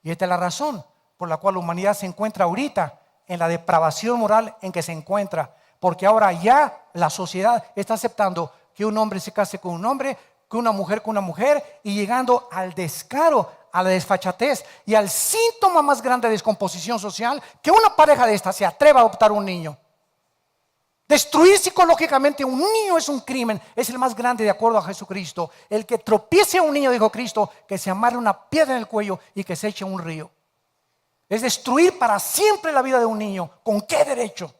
Y esta es la razón por la cual la humanidad se encuentra ahorita en la depravación moral en que se encuentra. Porque ahora ya la sociedad está aceptando que un hombre se case con un hombre, que una mujer con una mujer, y llegando al descaro, a la desfachatez y al síntoma más grande de descomposición social, que una pareja de esta se atreva a adoptar un niño. Destruir psicológicamente un niño es un crimen, es el más grande de acuerdo a Jesucristo. El que tropiece a un niño, dijo Cristo, que se amarre una piedra en el cuello y que se eche a un río. Es destruir para siempre la vida de un niño. ¿Con qué derecho?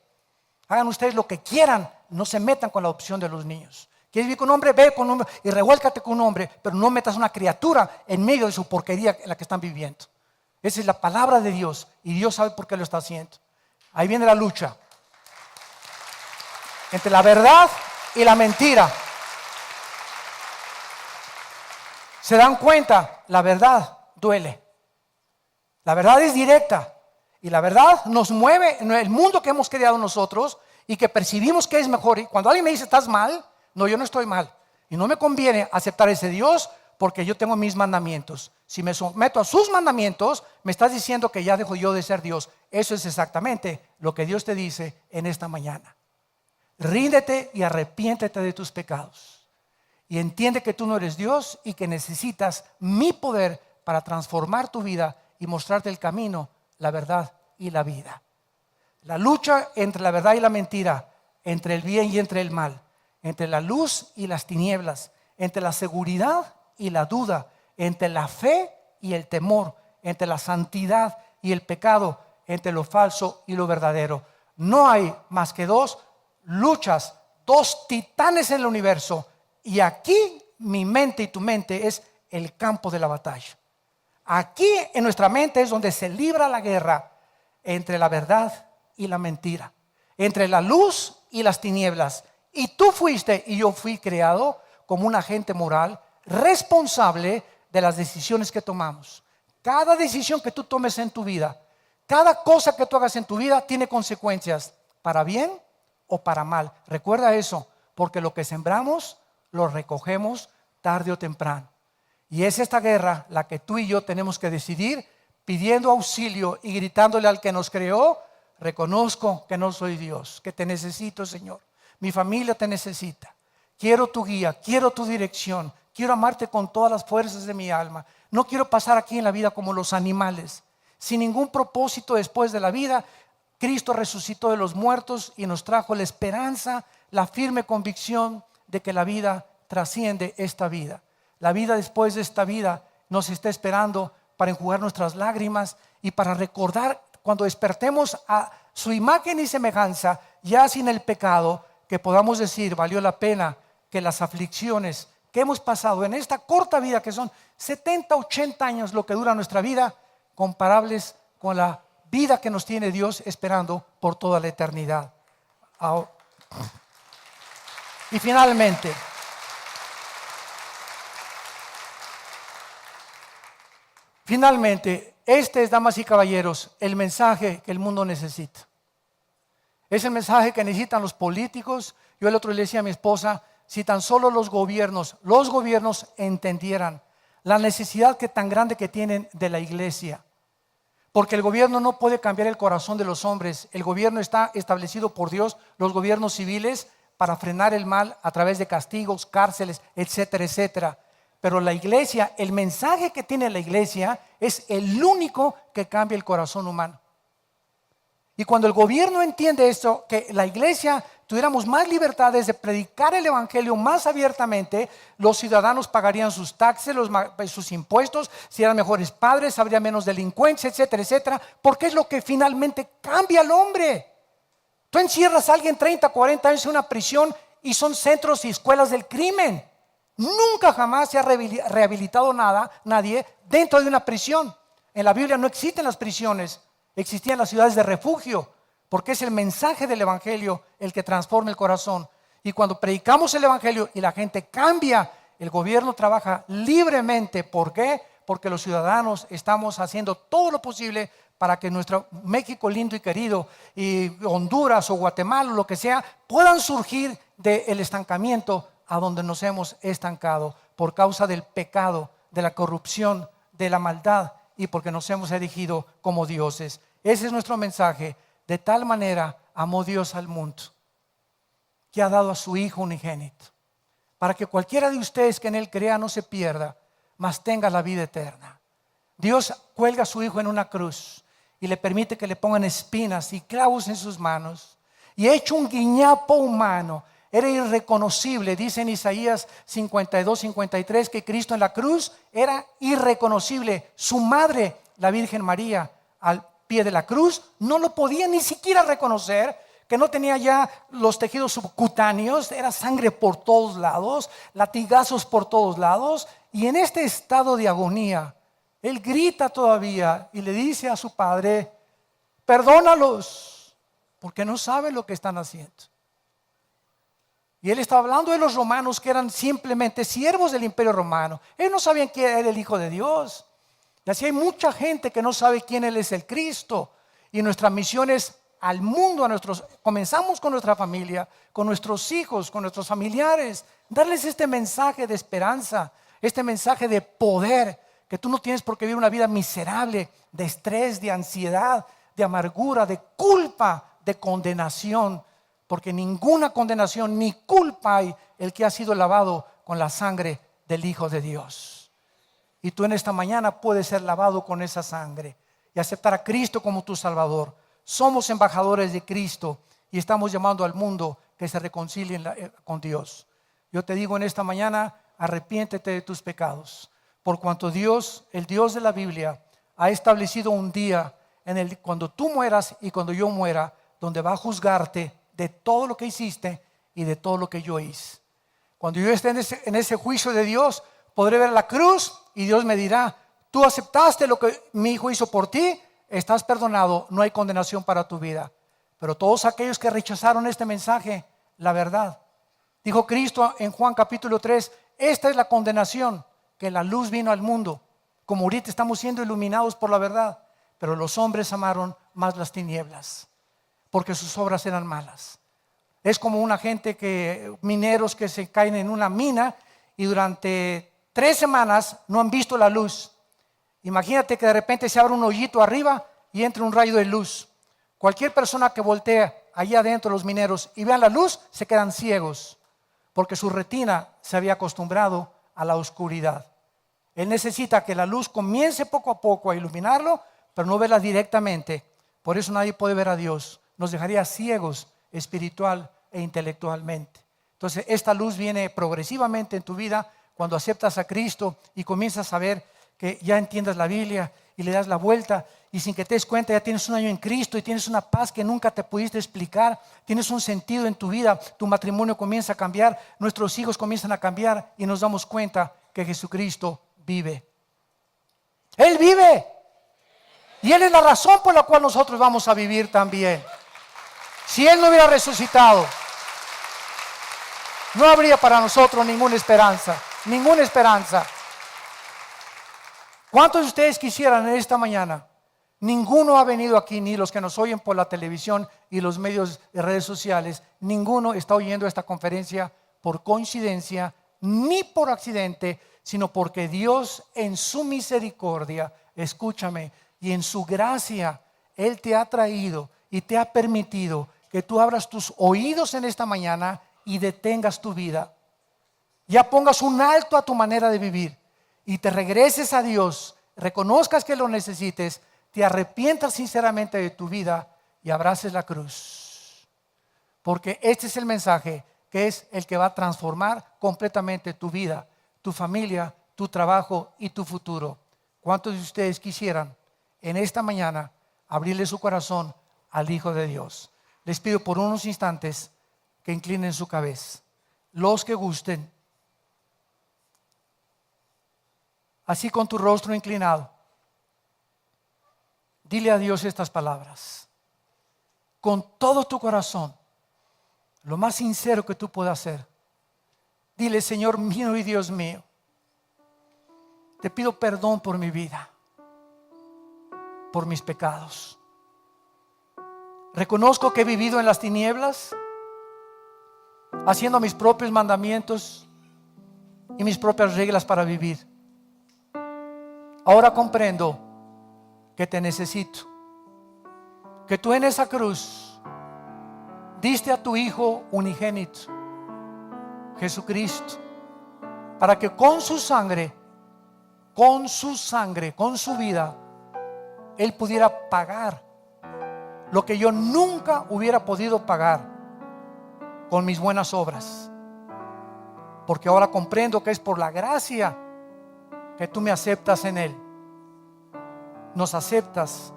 Hagan ustedes lo que quieran, no se metan con la adopción de los niños. ¿Quieres vivir con un hombre? Ve con un hombre y revuélcate con un hombre, pero no metas una criatura en medio de su porquería en la que están viviendo. Esa es la palabra de Dios y Dios sabe por qué lo está haciendo. Ahí viene la lucha entre la verdad y la mentira. ¿Se dan cuenta? La verdad duele. La verdad es directa. Y la verdad nos mueve en el mundo que hemos creado nosotros y que percibimos que es mejor. Y cuando alguien me dice, ¿estás mal? No, yo no estoy mal. Y no me conviene aceptar ese Dios porque yo tengo mis mandamientos. Si me someto a sus mandamientos, me estás diciendo que ya dejo yo de ser Dios. Eso es exactamente lo que Dios te dice en esta mañana. Ríndete y arrepiéntete de tus pecados. Y entiende que tú no eres Dios y que necesitas mi poder para transformar tu vida y mostrarte el camino, la verdad y la vida. La lucha entre la verdad y la mentira, entre el bien y entre el mal, entre la luz y las tinieblas, entre la seguridad y la duda, entre la fe y el temor, entre la santidad y el pecado, entre lo falso y lo verdadero. No hay más que dos luchas, dos titanes en el universo, y aquí mi mente y tu mente es el campo de la batalla. Aquí en nuestra mente es donde se libra la guerra entre la verdad y la mentira, entre la luz y las tinieblas. Y tú fuiste y yo fui creado como un agente moral responsable de las decisiones que tomamos. Cada decisión que tú tomes en tu vida, cada cosa que tú hagas en tu vida tiene consecuencias, para bien o para mal. Recuerda eso, porque lo que sembramos lo recogemos tarde o temprano. Y es esta guerra la que tú y yo tenemos que decidir, pidiendo auxilio y gritándole al que nos creó: reconozco que no soy Dios, que te necesito, Señor. Mi familia te necesita. Quiero tu guía, quiero tu dirección. Quiero amarte con todas las fuerzas de mi alma. No quiero pasar aquí en la vida como los animales, sin ningún propósito después de la vida. Cristo resucitó de los muertos y nos trajo la esperanza, la firme convicción de que la vida trasciende esta vida. La vida después de esta vida nos está esperando para enjugar nuestras lágrimas y para recordar cuando despertemos a su imagen y semejanza, ya sin el pecado, que podamos decir: valió la pena que las aflicciones que hemos pasado en esta corta vida, que son 70, 80 años lo que dura nuestra vida, comparables con la vida que nos tiene Dios esperando por toda la eternidad. Y finalmente, este es, damas y caballeros, el mensaje que el mundo necesita. Es el mensaje que necesitan los políticos. Yo el otro le decía a mi esposa: si tan solo los gobiernos entendieran la necesidad que tan grande que tienen de la iglesia. Porque el gobierno no puede cambiar el corazón de los hombres. El gobierno está establecido por Dios, los gobiernos civiles, para frenar el mal a través de castigos, cárceles, etcétera, etcétera. Pero la iglesia, el mensaje que tiene la iglesia es el único que cambia el corazón humano. Y cuando el gobierno entiende esto, que la iglesia tuviéramos más libertades de predicar el evangelio más abiertamente, los ciudadanos pagarían sus taxes, sus impuestos, serían mejores padres, habría menos delincuencia, etcétera, etcétera, porque es lo que finalmente cambia al hombre. Tú encierras a alguien 30, 40 años en una prisión y son centros y escuelas del crimen. Nunca jamás se ha rehabilitado nadie dentro de una prisión. En la Biblia no existen las prisiones, existían las ciudades de refugio, porque es el mensaje del evangelio el que transforma el corazón. Y cuando predicamos el evangelio y la gente cambia, el gobierno trabaja libremente. ¿Por qué? porque los ciudadanos estamos haciendo todo lo posible para que nuestro México lindo y querido, y Honduras o Guatemala o lo que sea, puedan surgir del estancamiento a donde nos hemos estancado por causa del pecado, de la corrupción, de la maldad, y porque nos hemos erigido como dioses. Ese es nuestro mensaje. De tal manera amó Dios al mundo, que ha dado a su Hijo unigénito, para que cualquiera de ustedes que en Él crea no se pierda, mas tenga la vida eterna. Dios cuelga a su Hijo en una cruz y le permite que le pongan espinas y clavos en sus manos, y hecho un guiñapo humano. Era irreconocible. Dice en Isaías 52, 53 que Cristo en la cruz era irreconocible. Su madre, la Virgen María, al pie de la cruz, no lo podía ni siquiera reconocer, que no tenía ya los tejidos subcutáneos, era sangre por todos lados, latigazos por todos lados, y en este estado de agonía, Él grita todavía y le dice a su Padre: perdónalos, porque no saben lo que están haciendo. Y Él estaba hablando de los romanos, que eran simplemente siervos del imperio romano. Ellos no sabían quién era el Hijo de Dios. Y así hay mucha gente que no sabe quién Él es, el Cristo. Y nuestra misión es al mundo, comenzamos con nuestra familia, con nuestros hijos, con nuestros familiares, darles este mensaje de esperanza, este mensaje de poder, que tú no tienes por qué vivir una vida miserable, de estrés, de ansiedad, de amargura, de culpa, de condenación, porque ninguna condenación ni culpa hay el que ha sido lavado con la sangre del Hijo de Dios. Y tú en esta mañana puedes ser lavado con esa sangre y aceptar a Cristo como tu Salvador. Somos embajadores de Cristo y estamos llamando al mundo que se reconcilien con Dios. Yo te digo en esta mañana: arrepiéntete de tus pecados, por cuanto Dios, el Dios de la Biblia, ha establecido un día cuando tú mueras y cuando yo muera, donde va a juzgarte de todo lo que hiciste y de todo lo que yo hice. Cuando yo esté en ese juicio de Dios, podré ver la cruz y Dios me dirá: tú aceptaste lo que mi Hijo hizo por ti, estás perdonado, no hay condenación para tu vida. Pero todos aquellos que rechazaron este mensaje, la verdad, dijo Cristo en Juan capítulo 3, esta es la condenación, que la luz vino al mundo, como ahorita estamos siendo iluminados por la verdad, pero los hombres amaron más las tinieblas, porque sus obras eran malas. Es como una gente mineros que se caen en una mina y durante 3 semanas no han visto la luz. Imagínate que de repente se abre un hoyito arriba y entra un rayo de luz. Cualquier persona que voltea allá adentro, los mineros, y vean la luz, se quedan ciegos, porque su retina se había acostumbrado a la oscuridad. Él necesita que la luz comience poco a poco a iluminarlo, pero no verla directamente. Por eso nadie puede ver a Dios. Nos dejaría ciegos espiritual e intelectualmente. Entonces esta luz viene progresivamente en tu vida cuando aceptas a Cristo y comienzas a ver que ya entiendas la Biblia y le das la vuelta, y sin que te des cuenta ya tienes un año en Cristo y tienes una paz que nunca te pudiste explicar, tienes un sentido en tu vida, tu matrimonio comienza a cambiar, nuestros hijos comienzan a cambiar y nos damos cuenta que Jesucristo vive. Él vive y Él es la razón por la cual nosotros vamos a vivir también. Si Él no hubiera resucitado, no habría para nosotros ninguna esperanza, ninguna esperanza. ¿Cuántos de ustedes quisieran en esta mañana? Ninguno ha venido aquí, ni los que nos oyen por la televisión y los medios de redes sociales, ninguno está oyendo esta conferencia por coincidencia ni por accidente, sino porque Dios en su misericordia, escúchame, y en su gracia, Él te ha traído y te ha permitido que tú abras tus oídos en esta mañana y detengas tu vida. Ya pongas un alto a tu manera de vivir y te regreses a Dios, reconozcas que lo necesites, te arrepientas sinceramente de tu vida y abraces la cruz. Porque este es el mensaje que es el que va a transformar completamente tu vida, tu familia, tu trabajo y tu futuro. ¿Cuántos de ustedes quisieran en esta mañana abrirle su corazón al Hijo de Dios? Les pido por unos instantes que inclinen su cabeza. Los que gusten, así con tu rostro inclinado, dile a Dios estas palabras con todo tu corazón, lo más sincero que tú puedas hacer. Dile: Señor mío y Dios mío, Te pido perdón por mi vida, por mis pecados. Reconozco que he vivido en las tinieblas, haciendo mis propios mandamientos y mis propias reglas para vivir. Ahora comprendo que te necesito, que tú en esa cruz diste a tu Hijo unigénito, Jesucristo, para que con su sangre, con su vida, Él pudiera pagar lo que yo nunca hubiera podido pagar con mis buenas obras. Porque ahora comprendo que es por la gracia que tú me aceptas en Él. Nos aceptas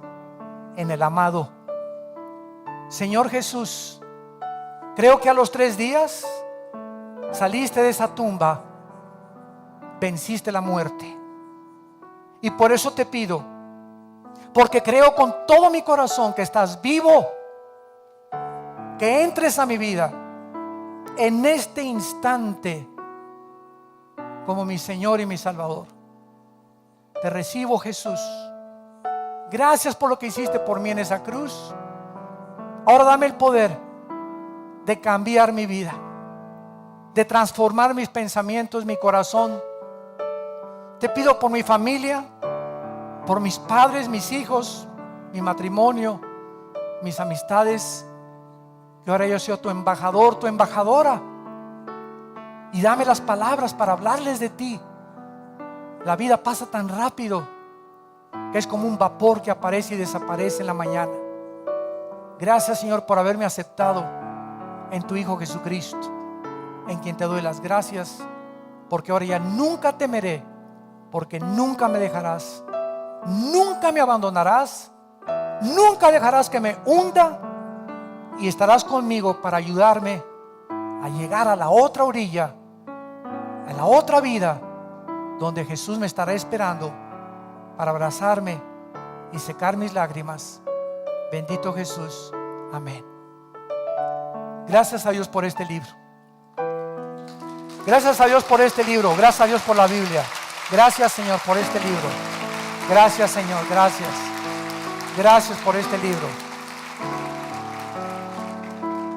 en el amado Señor Jesús. Creo que a los 3 días saliste de esa tumba, venciste la muerte. Y por eso te pido, porque creo con todo mi corazón que estás vivo, que entres a mi vida en este instante como mi Señor y mi Salvador. Te recibo, Jesús. Gracias por lo que hiciste por mí en esa cruz. Ahora dame el poder de cambiar mi vida, de transformar mis pensamientos, mi corazón. Te pido por mi familia, por mis padres, mis hijos, mi matrimonio, mis amistades, que ahora yo sea tu embajador, tu embajadora. Y dame las palabras para hablarles de ti. La vida pasa tan rápido que es como un vapor que aparece y desaparece en la mañana. Gracias, Señor, por haberme aceptado en tu Hijo Jesucristo, en quien te doy las gracias, porque ahora ya nunca temeré, porque nunca me dejarás, nunca me abandonarás, nunca dejarás que me hunda, y estarás conmigo para ayudarme a llegar a la otra orilla, a la otra vida, donde Jesús me estará esperando para abrazarme y secar mis lágrimas. Bendito Jesús, amén. Gracias a Dios por este libro. Gracias a Dios por este libro. Gracias a Dios por la Biblia. Gracias, Señor, por este libro. Gracias, Señor, gracias. Gracias por este libro.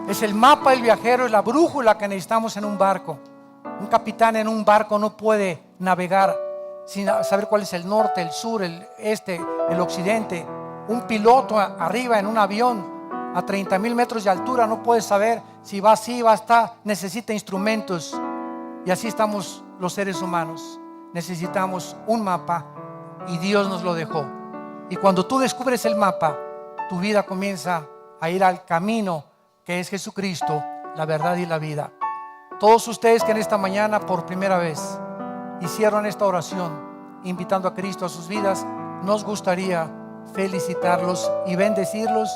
Es el mapa del viajero, es la brújula que necesitamos en un barco. Un capitán en un barco no puede navegar sin saber cuál es el norte, el sur, el este, el occidente. Un piloto arriba en un avión a 30,000 metros de altura no puede saber si va así, va hasta, necesita instrumentos. Y así estamos los seres humanos. Necesitamos un mapa y Dios nos lo dejó. Y cuando tú descubres el mapa, tu vida comienza a ir al camino que es Jesucristo, la verdad y la vida. Todos ustedes que en esta mañana por primera vez hicieron esta oración invitando a Cristo a sus vidas, nos gustaría felicitarlos y bendecirlos.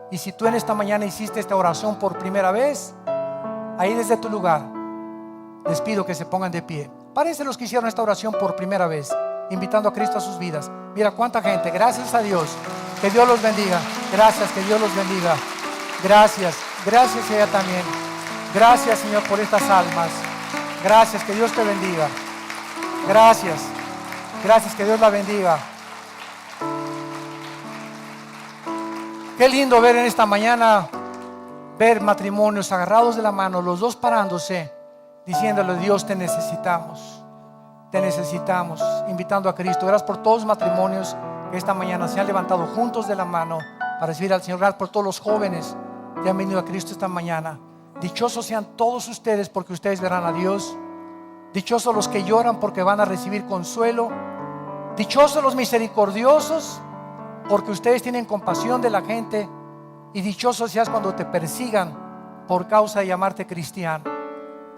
Y si tú en esta mañana hiciste esta oración por primera vez, ahí desde tu lugar les pido que se pongan de pie. Párense los que hicieron esta oración por primera vez, invitando a Cristo a sus vidas. Mira cuánta gente. Gracias a Dios. Que Dios los bendiga. Gracias, que Dios los bendiga. Gracias, gracias a ella también. Gracias, Señor, por estas almas. Gracias, que Dios te bendiga. Gracias, gracias, que Dios la bendiga. Qué lindo ver en esta mañana, ver matrimonios agarrados de la mano, los dos parándose, diciéndole: Dios, te necesitamos, invitando a Cristo. Gracias por todos los matrimonios que esta mañana se han levantado juntos de la mano para recibir al Señor. Gracias por todos los jóvenes que han venido a Cristo esta mañana. Dichosos sean todos ustedes, porque ustedes verán a Dios. Dichosos los que lloran, porque van a recibir consuelo. Dichosos los misericordiosos, porque ustedes tienen compasión de la gente. Y dichoso seas cuando te persigan por causa de llamarte cristiano.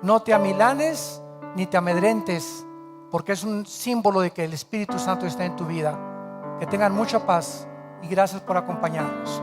No te amilanes ni te amedrentes, porque es un símbolo de que el Espíritu Santo está en tu vida. Que tengan mucha paz y gracias por acompañarnos.